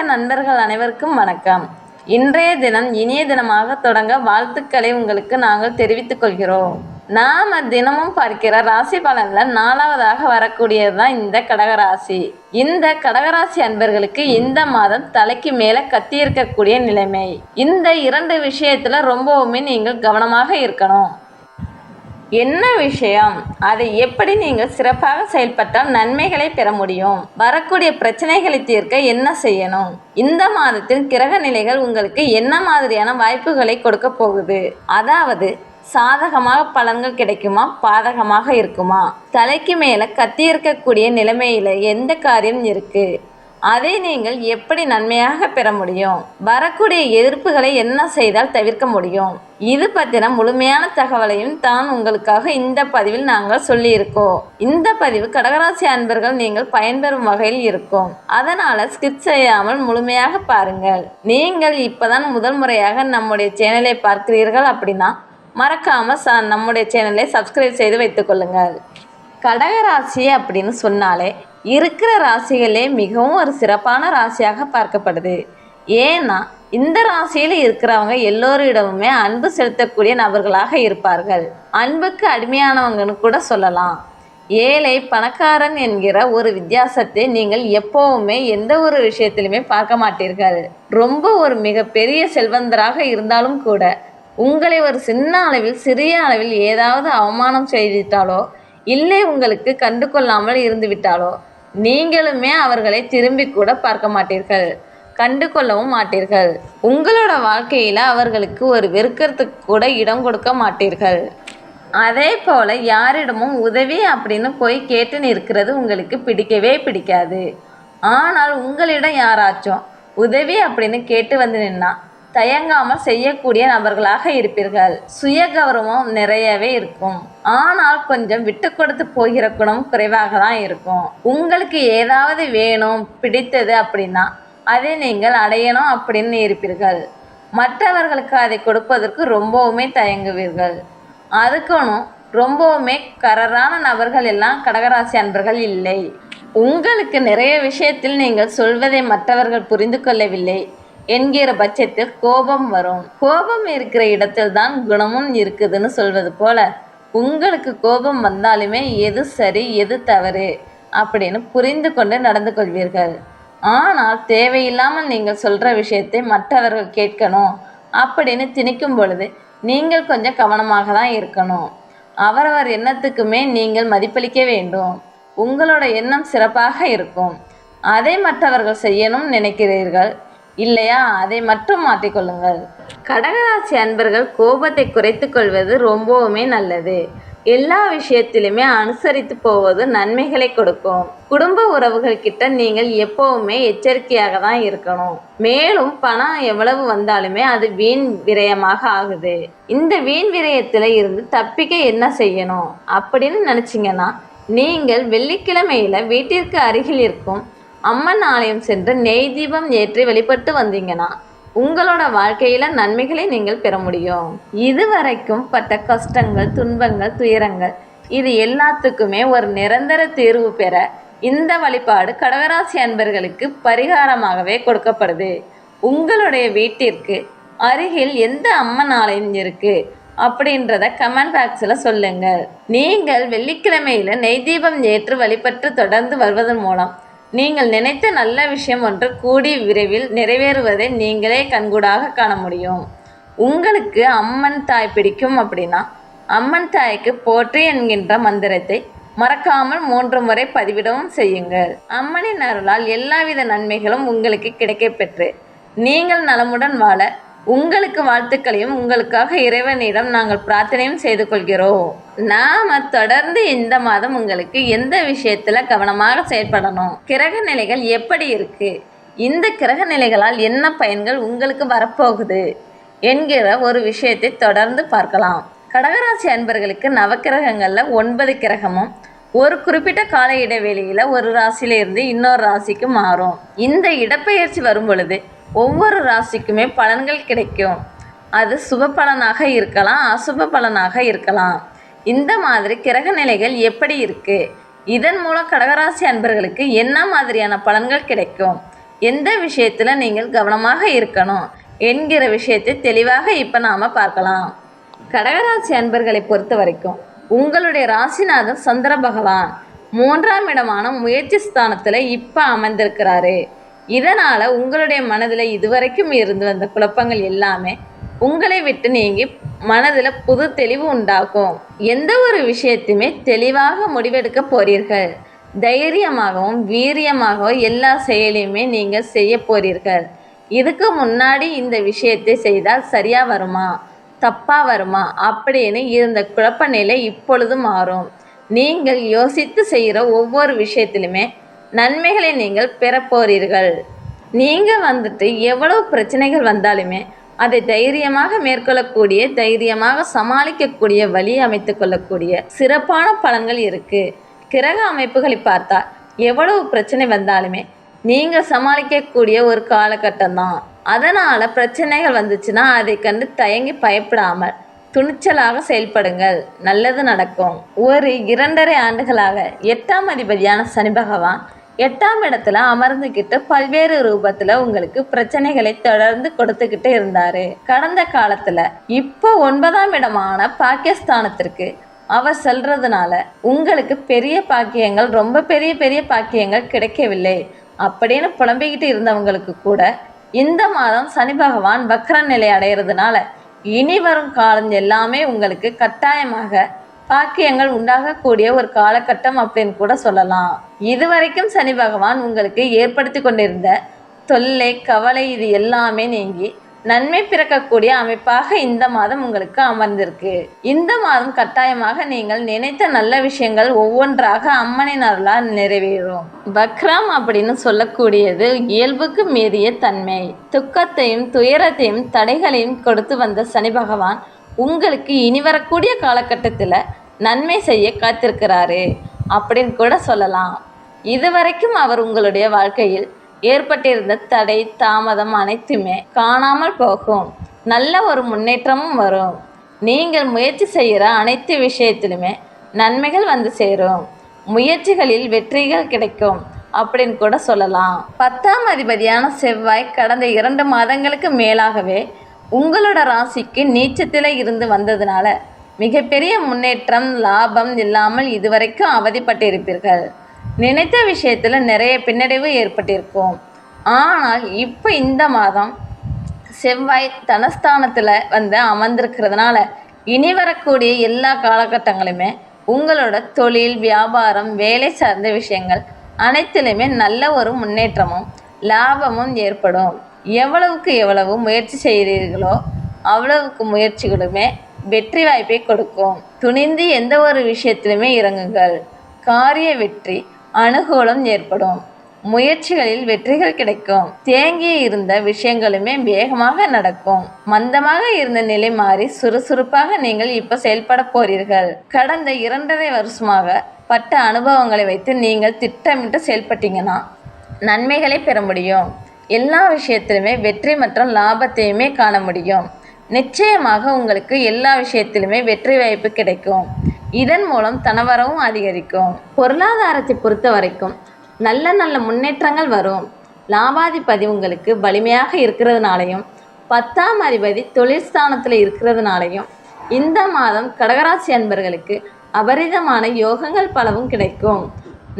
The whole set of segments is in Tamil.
நண்பர்கள் அனைவருக்கும் வணக்கம். இன்றைய தினம் இனிய தினமாக தொடங்க வாழ்த்துக்களை உங்களுக்கு நாங்கள் தெரிவித்துக் கொள்கிறோம். நாம் தினமும் பார்க்கிற ராசி பலனில் 4வதாக வரக்கூடியது தான் இந்த கடகராசி. இந்த கடகராசி அன்பர்களுக்கு இந்த மாதம் தலைக்கு மேலே கத்தியிருக்கக்கூடிய நிலைமை. இந்த 2 விஷயத்துல ரொம்பவுமே நீங்கள் கவனமாக இருக்கணும். என்ன விஷயம், அதை எப்படி நீங்கள் சிறப்பாக செயல்பட்டால் நன்மைகளை பெற முடியும், வரக்கூடிய பிரச்சனைகளை தீர்க்க என்ன செய்யணும், இந்த மாதத்தில் கிரக நிலைகள் உங்களுக்கு என்ன மாதிரியான வாய்ப்புகளை கொடுக்க போகுது, அதாவது சாதகமாக பலன்கள் கிடைக்குமா பாதகமாக இருக்குமா, தலைக்கு மேலே கத்தி இருக்கக்கூடிய நிலைமையில் எந்த காரியம் இருக்கு, அதை நீங்கள் எப்படி நன்மையாக பெற முடியும், வரக்கூடிய எதிர்ப்புகளை என்ன செய்தால் தவிர்க்க முடியும், இது பற்றின முழுமையான தகவலையும் தான் உங்களுக்காக இந்த பதிவில் நாங்கள் சொல்லியிருக்கோம். இந்த பதிவு கடகராசி அன்பர்கள் நீங்கள் பயன்பெறும் வகையில் இருக்கும். அதனால் ஸ்கிப் செய்யாமல் முழுமையாக பாருங்கள். நீங்கள் இப்போதான் முதல் முறையாக நம்முடைய சேனலை பார்க்கிறீர்கள் அப்படின்னா மறக்காமல் நம்முடைய சேனலை சப்ஸ்கிரைப் செய்து வைத்துக்கொள்ளுங்கள். கடகராசி அப்படின்னு சொன்னாலே இருக்கிற ராசிகளே மிகவும் ஒரு சிறப்பான ராசியாக பார்க்கப்படுது. ஏன்னா இந்த ராசியில் இருக்கிறவங்க எல்லோரிடமுமே அன்பு செலுத்தக்கூடிய நபர்களாக இருப்பார்கள். அன்புக்கு அடிமையானவங்கன்னு கூட சொல்லலாம். ஏழை பணக்காரன் என்கிற ஒரு வித்தியாசத்தை நீங்கள் எப்போவுமே எந்த ஒரு விஷயத்திலுமே பார்க்க மாட்டீர்கள். ரொம்ப ஒரு மிகப்பெரிய செல்வந்தராக இருந்தாலும் கூட உங்களை ஒரு சின்ன அளவில் சிறிய அளவில் ஏதாவது அவமானம் செய்துவிட்டாலோ இல்லை உங்களுக்கு கண்டு கொள்ளாமல் இருந்து விட்டாலோ நீங்களுமே அவர்களை திரும்பி கூட பார்க்க மாட்டீர்கள், கண்டு கொள்ளவும் மாட்டீர்கள். உங்களோட வாழ்க்கையில் அவர்களுக்கு ஒரு வெறுக்கிறதுக்கு கூட இடம் கொடுக்க மாட்டீர்கள். அதே போல் யாரிடமும் உதவி அப்படின்னு போய் கேட்டு நிற்கிறது உங்களுக்கு பிடிக்கவே பிடிக்காது. ஆனால் உங்களிடம் யாராச்சும் உதவி அப்படின்னு கேட்டு வந்து நின்னா தயங்காமல் செய்யக்கூடிய நபர்களாக இருப்பீர்கள். சுய கௌரவம் நிறையவே இருக்கும். ஆனால் கொஞ்சம் விட்டு கொடுத்து போகிற குணம் குறைவாக தான் இருக்கும். உங்களுக்கு ஏதாவது வேணும் பிடித்தது அப்படின்னா அதை நீங்கள் அடையணும் அப்படின்னு இருப்பீர்கள். மற்றவர்களுக்கு அதை கொடுப்பதற்கு ரொம்பவுமே தயங்குவீர்கள். அதுக்குன்னு ரொம்பவுமே கரரான நபர்கள் எல்லாம் கடகராசி அன்பர்கள் இல்லை. உங்களுக்கு நிறைய விஷயத்தில் நீங்கள் சொல்வதை மற்றவர்கள் புரிந்து கொள்ளவில்லை என்கிற பட்சத்தில் கோபம் வரும். கோபம் இருக்கிற இடத்தில் தான் குணமும் இருக்குதுன்னு சொல்வது போல உங்களுக்கு கோபம் வந்தாலுமே எது சரி எது தவறு அப்படின்னு புரிந்து கொண்டு நடந்து கொள்வீர்கள். ஆனால் தேவையில்லாமல் நீங்கள் சொல்கிற விஷயத்தை மற்றவர்கள் கேட்கணும் அப்படின்னு திணிக்கும் பொழுது நீங்கள் கொஞ்சம் கவனமாக தான் இருக்கணும். அவரவர் எண்ணத்துக்குமே நீங்கள் மதிப்பளிக்க வேண்டும். உங்களோட எண்ணம் சிறப்பாக இருக்கும். அதை மற்றவர்கள் செய்யணும் நினைக்கிறீர்கள் இல்லையா, அதை மட்டும் மாற்றிக்கொள்ளுங்கள். கடகராசி அன்பர்கள் கோபத்தை குறைத்து கொள்வது ரொம்பவுமே நல்லது. எல்லா விஷயத்திலுமே அனுசரித்து போவது நன்மைகளை கொடுக்கும். குடும்ப உறவுகள் கிட்ட நீங்கள் எப்போவுமே எச்சரிக்கையாக தான் இருக்கணும். மேலும் பணம் எவ்வளவு வந்தாலுமே அது வீண் விரயமாக ஆகுது. இந்த வீண் விரயத்தில் இருந்து தப்பிக்க என்ன செய்யணும் அப்படின்னு நினச்சிங்கன்னா நீங்கள் வெள்ளிக்கிழமையில் வீட்டிற்கு அருகில் இருக்கும் அம்மன் ஆலயம் சென்று நெய் தீபம் ஏற்றி வழிபட்டு வந்தீங்கன்னா உங்களோட வாழ்க்கையில் நன்மைகளை நீங்கள் பெற முடியும். இதுவரைக்கும் பட்ட கஷ்டங்கள் துன்பங்கள் துயரங்கள் இது எல்லாத்துக்குமே ஒரு நிரந்தர தீர்வு பெற இந்த வழிபாடு கடகராசி அன்பர்களுக்கு பரிகாரமாகவே கொடுக்கப்படுது. உங்களுடைய வீட்டிற்கு அருகில் எந்த அம்மன் ஆலயம் இருக்குது அப்படின்றத கமெண்ட் பாக்ஸில் சொல்லுங்கள். நீங்கள் வெள்ளிக்கிழமையில் நெய் தீபம் ஏற்று வழிபட்டு தொடர்ந்து வருவதன் மூலம் நீங்கள் நினைத்த நல்ல விஷயம் ஒன்று கூடி விரைவில் நிறைவேறுவதை நீங்களே கண்கூடாக காண முடியும். உங்களுக்கு அம்மன் தாய் பிடிக்கும் அப்படின்னா அம்மன் தாய்க்கு போற்றி என்கின்ற மந்திரத்தை மறக்காமல் 3 முறை பதிவிடவும் செய்யுங்கள். அம்மனின் அருளால் எல்லாவித நன்மைகளும் உங்களுக்கு கிடைக்கப்பெற்று நீங்கள் நலமுடன் வாழ உங்களுக்கு வாழ்த்துக்களையும் உங்களுக்காக இறைவனிடம் நாங்கள் பிரார்த்தனையும் செய்து கொள்கிறோம். நாம் தொடர்ந்து இந்த மாதம் உங்களுக்கு எந்த விஷயத்தில் கவனமாக செயல்படணும், கிரக நிலைகள் எப்படி இருக்கு, இந்த கிரக நிலைகளால் என்ன பயன்கள் உங்களுக்கு வரப்போகுது என்கிற ஒரு விஷயத்தை தொடர்ந்து பார்க்கலாம். கடகராசி அன்பர்களுக்கு நவக்கிரகங்களில் 9 கிரகமும் ஒரு குறிப்பிட்ட கால இடைவெளியில் ஒரு ராசியிலிருந்து இன்னொரு ராசிக்கு மாறும். இந்த இடப்பெயர்ச்சி வரும் பொழுது ஒவ்வொரு ராசிக்குமே பலன்கள் கிடைக்கும். அது சுப பலனாக இருக்கலாம், அசுப பலனாக இருக்கலாம். இந்த மாதிரி கிரக நிலைகள் எப்படி இருக்குது, இதன் மூலம் கடகராசி அன்பர்களுக்கு என்ன மாதிரியான பலன்கள் கிடைக்கும், எந்த விஷயத்தில் நீங்கள் கவனமாக இருக்கணும் என்கிற விஷயத்தை தெளிவாக இப்போ நாம் பார்க்கலாம். கடகராசி அன்பர்களை பொறுத்த வரைக்கும் உங்களுடைய ராசிநாதன் சந்திர பகவான் 3ஆம் இடமான முயற்சி ஸ்தானத்தில் இப்போ அமர்ந்திருக்கிறாரு. இதனால் உங்களுடைய மனதில் இதுவரைக்கும் இருந்து வந்த குழப்பங்கள் எல்லாமே உங்களை விட்டு நீங்கி மனதில் புது தெளிவு உண்டாகும். எந்த ஒரு விஷயத்தையுமே தெளிவாக முடிவெடுக்க போறீர்கள். தைரியமாகவும் வீரியமாகவும் எல்லா செயலையுமே நீங்கள் செய்ய போறீர்கள். இதுக்கு முன்னாடி இந்த விஷயத்தை செய்தால் சரியா வருமா தப்பாக வருமா அப்படின்னு இருந்த குழப்ப நிலை இப்பொழுது மாறும். நீங்கள் யோசித்து செய்கிற ஒவ்வொரு விஷயத்திலுமே நன்மைகளை நீங்கள் பெறப்போறீர்கள். நீங்கள் எவ்வளவு பிரச்சனைகள் வந்தாலுமே அதை தைரியமாக மேற்கொள்ளக்கூடிய தைரியமாக சமாளிக்கக்கூடிய வழி அமைத்து கொள்ளக்கூடிய சிறப்பான பலன்கள் இருக்குது. கிரக அமைப்புகளை பார்த்தா எவ்வளவு பிரச்சனை வந்தாலுமே நீங்கள் சமாளிக்கக்கூடிய ஒரு காலகட்டம் தான். அதனால் பிரச்சனைகள் வந்துச்சுன்னா அதை கண்டு தயங்கி பயப்படாமல் துணிச்சலாக செயல்படுங்கள், நல்லது நடக்கும். ஒரு 2.5 ஆண்டுகளாக 8ஆம் அதிபதியான சனி பகவான் 8ஆம் இடத்துல அமர்ந்துக்கிட்டு பல்வேறு ரூபத்தில் உங்களுக்கு பிரச்சனைகளை தொடர்ந்து கொடுத்துக்கிட்டு இருந்தார். கடந்த காலத்தில் இப்போ 9ஆம் இடமான பாகிஸ்தானத்திற்கு அவர் செல்றதுனால உங்களுக்கு பெரிய பாக்கியங்கள், ரொம்ப பெரிய பெரிய பாக்கியங்கள் கிடைக்கவில்லை அப்படின்னு புலம்பிக்கிட்டு இருந்தவங்களுக்கு கூட இந்த மாதம் சனி பகவான் வக்ர நிலை அடைகிறதுனால இனி வரும் காலம் எல்லாமே உங்களுக்கு கட்டாயமாக பாக்கியங்கள் உண்டாகக்கூடிய ஒரு காலகட்டம் அப்படின்னு கூட சொல்லலாம். இதுவரைக்கும் சனி பகவான் உங்களுக்கு ஏற்படுத்தி கொண்டிருந்த தொல்லை கவலை இது எல்லாமே நீங்கி நன்மை பிறக்கக்கூடிய அமைப்பாக இந்த மாதம் உங்களுக்கு அமர்ந்திருக்கு. இந்த மாதம் கட்டாயமாக நீங்கள் நினைத்த நல்ல விஷயங்கள் ஒவ்வொன்றாக அம்மனின் அருளால் நிறைவேறும். வக்ரம் அப்படின்னு சொல்லக்கூடியது இயல்புக்கு மீறிய தன்மை. துக்கத்தையும் துயரத்தையும் தடைகளையும் கொடுத்து வந்த சனி பகவான் உங்களுக்கு இனி வரக்கூடிய காலகட்டத்தில் நன்மை செய்ய காத்திருக்கிறாரு அப்படின்னு கூட சொல்லலாம். இதுவரைக்கும் அவர் உங்களுடைய வாழ்க்கையில் ஏற்பட்டிருந்த தடை தாமதம் அனைத்துமே காணாமல் போகும். நல்ல ஒரு முன்னேற்றமும் வரும். நீங்கள் முயற்சி செய்கிற அனைத்து விஷயத்திலுமே நன்மைகள் வந்து சேரும். முயற்சிகளில் வெற்றிகள் கிடைக்கும் அப்படின்னு கூட சொல்லலாம். 10ஆம் அதிபதியான செவ்வாய் கடந்த 2 மாதங்களுக்கு மேலாகவே உங்களோட ராசிக்கு நீச்சத்தில் இருந்து வந்ததுனால மிகப்பெரிய முன்னேற்றம் லாபம் இல்லாமல் இதுவரைக்கும் அவதிப்பட்டிருப்பீர்கள். நினைத்த விஷயத்தில் நிறைய பின்னடைவு ஏற்பட்டிருக்கும். ஆனால் இப்போ இந்த மாதம் செவ்வாய் தனஸ்தானத்தில் அமர்ந்திருக்கிறதுனால இனி வரக்கூடிய எல்லா காலகட்டங்களுமே உங்களோட தொழில் வியாபாரம் வேலை சார்ந்த விஷயங்கள் அனைத்திலுமே நல்ல ஒரு முன்னேற்றமும் லாபமும் ஏற்படும். எவ்வளவுக்கு எவ்வளவு முயற்சி செய்கிறீர்களோ அவ்வளவுக்கு முயற்சிகளுமே வெற்றி வாய்ப்பை கொடுக்கும். துணிந்து எந்த ஒரு விஷயத்திலுமே இறங்குங்கள். காரிய வெற்றி அனுகூலம் ஏற்படும். முயற்சிகளில் வெற்றிகள் கிடைக்கும். தேங்கி இருந்த விஷயங்களுமே வேகமாக நடக்கும். மந்தமாக இருந்த நிலை மாறி சுறுசுறுப்பாக நீங்கள் இப்போ செயல்பட போறீர்கள். கடந்த 2.5 வருஷமாக பட்ட அனுபவங்களை வைத்து நீங்கள் திட்டமிட்டு செயல்பட்டீங்கன்னா நன்மைகளை பெற முடியும். எல்லா விஷயத்திலுமே வெற்றி மற்றும் லாபத்தையுமே காண முடியும். நிச்சயமாக உங்களுக்கு எல்லா விஷயத்திலுமே வெற்றி வாய்ப்பு கிடைக்கும். இதன் மூலம் தனவரவும் அதிகரிக்கும். பொருளாதாரத்தை பொறுத்த வரைக்கும் நல்ல நல்ல முன்னேற்றங்கள் வரும். லாபாதிபதி உங்களுக்கு வலிமையாக இருக்கிறதுனாலையும் 10ஆம் அதிபதி தொழிற்ஸ்தானத்தில் இருக்கிறதுனாலையும் இந்த மாதம் கடகராசி அன்பர்களுக்கு அபரிதமான யோகங்கள் பலவும் கிடைக்கும்.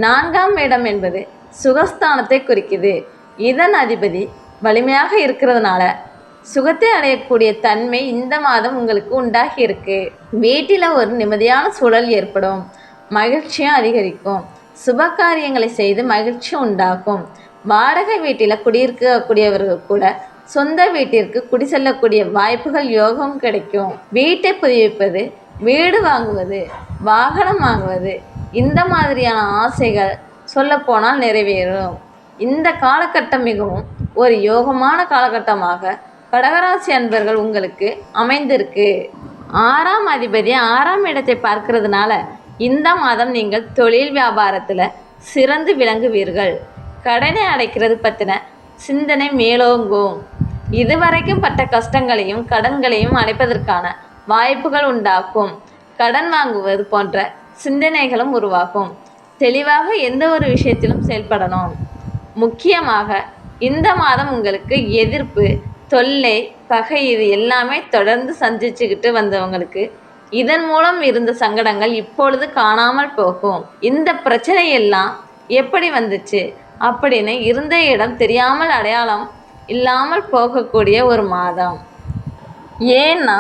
4ஆம் இடம் என்பது சுகஸ்தானத்தை குறிக்குது. இதன் அதிபதி வலிமையாக இருக்கிறதுனால சுகத்தை அடையக்கூடிய தன்மை இந்த மாதம் உங்களுக்கு உண்டாகி இருக்கு. வீட்டில் ஒரு நிம்மதியான சூழல் ஏற்படும். மகிழ்ச்சியும் அதிகரிக்கும். சுப காரியங்களை செய்து மகிழ்ச்சி உண்டாகும். வாடகை வீட்டில் குடியிருக்கக்கூடியவர்கள் கூட சொந்த வீட்டிற்கு குடி செல்லக்கூடிய வாய்ப்புகள் யோகம் கிடைக்கும். வீட்டை புதுப்பிப்பது, வீடு வாங்குவது, வாகனம் வாங்குவது இந்த மாதிரியான ஆசைகள் சொல்லப்போனால் நிறைவேறும். இந்த காலகட்டம் மிகவும் ஒரு யோகமான காலகட்டமாக கடகராசி அன்பர்கள் உங்களுக்கு அமைந்திருக்கு. 6ஆம் அதிபதி 6ஆம் இடத்தை பார்க்கறதுனால இந்த மாதம் நீங்கள் தொழில் வியாபாரத்தில் சிறந்து விளங்குவீர்கள். கடனை அடைக்கிறது பற்றின சிந்தனை மேலோங்கும். இதுவரைக்கும் பட்ட கஷ்டங்களையும் கடன்களையும் அடைப்பதற்கான வாய்ப்புகள் உண்டாகும். கடன் வாங்குவது போன்ற சிந்தனைகளும் உருவாகும். தெளிவாக எந்த ஒரு விஷயத்திலும் செயல்படணும். முக்கியமாக இந்த மாதம் உங்களுக்கு எதிர்ப்பு, தொல்லை, பகை இது எல்லாமே தொடர்ந்து சந்திச்சுக்கிட்டு வந்தவங்களுக்கு இதன் மூலம் இருந்த சங்கடங்கள் இப்பொழுது காணாமல் போகும். இந்த பிரச்சனை எல்லாம் எப்படி வந்துச்சு அப்படின்னு இருந்த இடம் தெரியாமல் அடையாளம் இல்லாமல் போகக்கூடிய ஒரு மாதம். ஏன்னா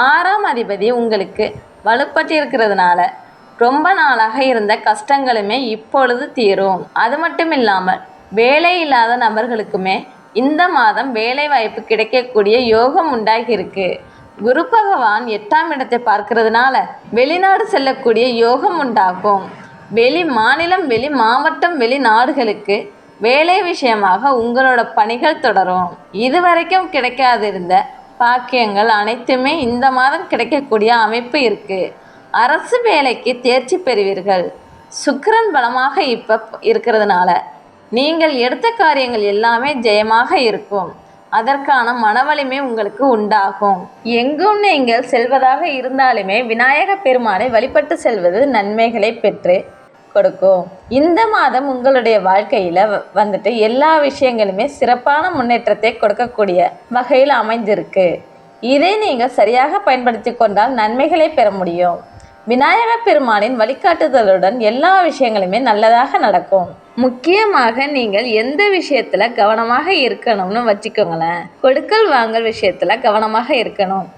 6ஆம் அதிபதி உங்களுக்கு வலுப்பட்டிருக்கிறதுனால ரொம்ப நாளாக இருந்த கஷ்டங்களுமே இப்பொழுது தீரும். அது மட்டும் இல்லாமல் வேலை இல்லாத நபர்களுக்குமே இந்த மாதம் வேலை வாய்ப்பு கிடைக்கக்கூடிய யோகம் உண்டாகியிருக்கு. குரு பகவான் 8ஆம் இடத்தை பார்க்கறதுனால வெளிநாடு செல்லக்கூடிய யோகம் உண்டாகும். வெளி மாநிலம், வெளி மாவட்டம், வெளிநாடுகளுக்கு வேலை விஷயமாக உங்களோட பணிகள் தொடரும். இதுவரைக்கும் கிடைக்காதிருந்த பாக்கியங்கள் அனைத்துமே இந்த மாதம் கிடைக்கக்கூடிய அமைப்பு இருக்கு. அரசு வேலைக்கு தேர்ச்சி பெறுவீர்கள். சுக்கிரன் பலமாக இப்போ இருக்கிறதுனால நீங்கள் எடுத்த காரியங்கள் எல்லாமே ஜெயமாக இருக்கும். அதற்கான மனவலிமை உங்களுக்கு உண்டாகும். எங்கும் நீங்கள் செல்வதாக இருந்தாலுமே விநாயக பெருமானை வழிபட்டு செல்வது நன்மைகளை பெற்று கொடுக்கும். இந்த மாதம் உங்களுடைய வாழ்க்கையில் எல்லா விஷயங்களுமே சிறப்பான முன்னேற்றத்தை கொடுக்கக்கூடிய வகையில் அமைந்திருக்கு. இதை நீங்கள் சரியாக பயன்படுத்தி கொண்டால் நன்மைகளை பெற முடியும். விநாயக பெருமானின் வழிகாட்டுதலுடன் எல்லா விஷயங்களுமே நல்லதாக நடக்கும். முக்கியமாக நீங்கள் எந்த விஷயத்துல கவனமாக இருக்கணும்னு வச்சுக்கோங்களேன். கொடுக்கல் வாங்கல் விஷயத்துல கவனமாக இருக்கணும்.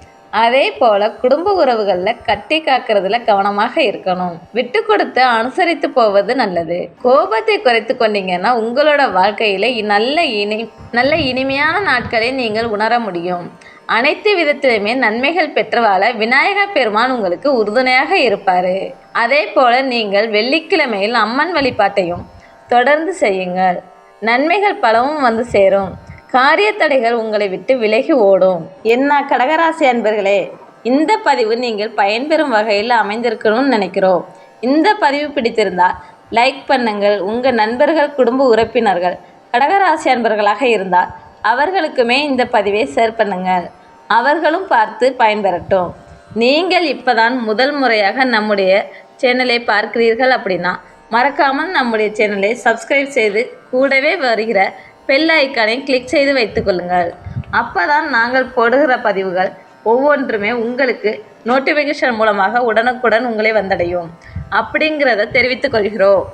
அதே போல குடும்ப உறவுகளில் கட்டி காக்கிறதுல கவனமாக இருக்கணும். விட்டு கொடுத்து அனுசரித்து போவது நல்லது. கோபத்தை குறைத்து கொண்டீங்கன்னா உங்களோட வாழ்க்கையில நல்ல இனிமையான நாட்களை நீங்கள் உணர முடியும். அனைத்து விதத்திலுமே நன்மைகள் பெற்று வாழ விநாயக பெருமான் உங்களுக்கு உறுதுணையாக இருப்பாரு. அதே போல நீங்கள் வெள்ளிக்கிழமையில் அம்மன் வழிபாட்டையும் தொடர்ந்து செய்யுங்கள். நன்மைகள் பலவும் வந்து சேரும். காரிய தடைகள் உங்களை விட்டு விலகி ஓடும். என்ன கடகராசி அன்பர்களே, இந்த பதிவு நீங்கள் பயன்பெறும் வகையில் அமைந்திருக்கணும்னு நினைக்கிறோம். இந்த பதிவு பிடித்திருந்தால் லைக் பண்ணுங்கள். உங்கள் நண்பர்கள், குடும்ப உறுப்பினர்கள் கடகராசி அன்பர்களாக இருந்தால் அவர்களுக்குமே இந்த பதிவை ஷேர் பண்ணுங்கள். அவர்களும் பார்த்து பயன்பெறட்டும். நீங்கள் இப்போதான் முதல் முறையாக நம்முடைய சேனலை பார்க்கிறீர்கள் அப்படின்னா மறக்காமல் நம்முடைய சேனலை சப்ஸ்கிரைப் செய்து கூடவே வருகிற பெல் ஐக்கானை கிளிக் செய்து வைத்துக்கொள்ளுங்கள். அப்போ தான் நாங்கள் போடுகிற பதிவுகள் ஒவ்வொன்றுமே உங்களுக்கு நோட்டிஃபிகேஷன் மூலமாக உடனுக்குடன் உங்களை வந்தடையும் அப்படிங்கிறத தெரிவித்துக் கொள்கிறோம்.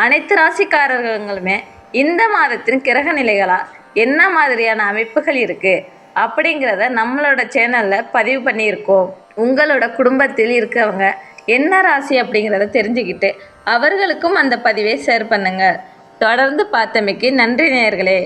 அனைத்து ராசிக்காரர்களுமே இந்த மாதத்தின் கிரக நிலைகளால் என்ன மாதிரியான அமைப்புகள் இருக்குது அப்படிங்கிறத நம்மளோட சேனலில் பதிவு பண்ணியிருக்கோம். உங்களோட குடும்பத்தில் இருக்கிறவங்க என்ன ராசி அப்படிங்கிறத தெரிஞ்சுக்கிட்டு அவர்களுக்கும் அந்த பதிவை ஷேர் பண்ணுங்கள். தொடர்ந்து பார்த்தமைக்கு நன்றி நேயர்களே.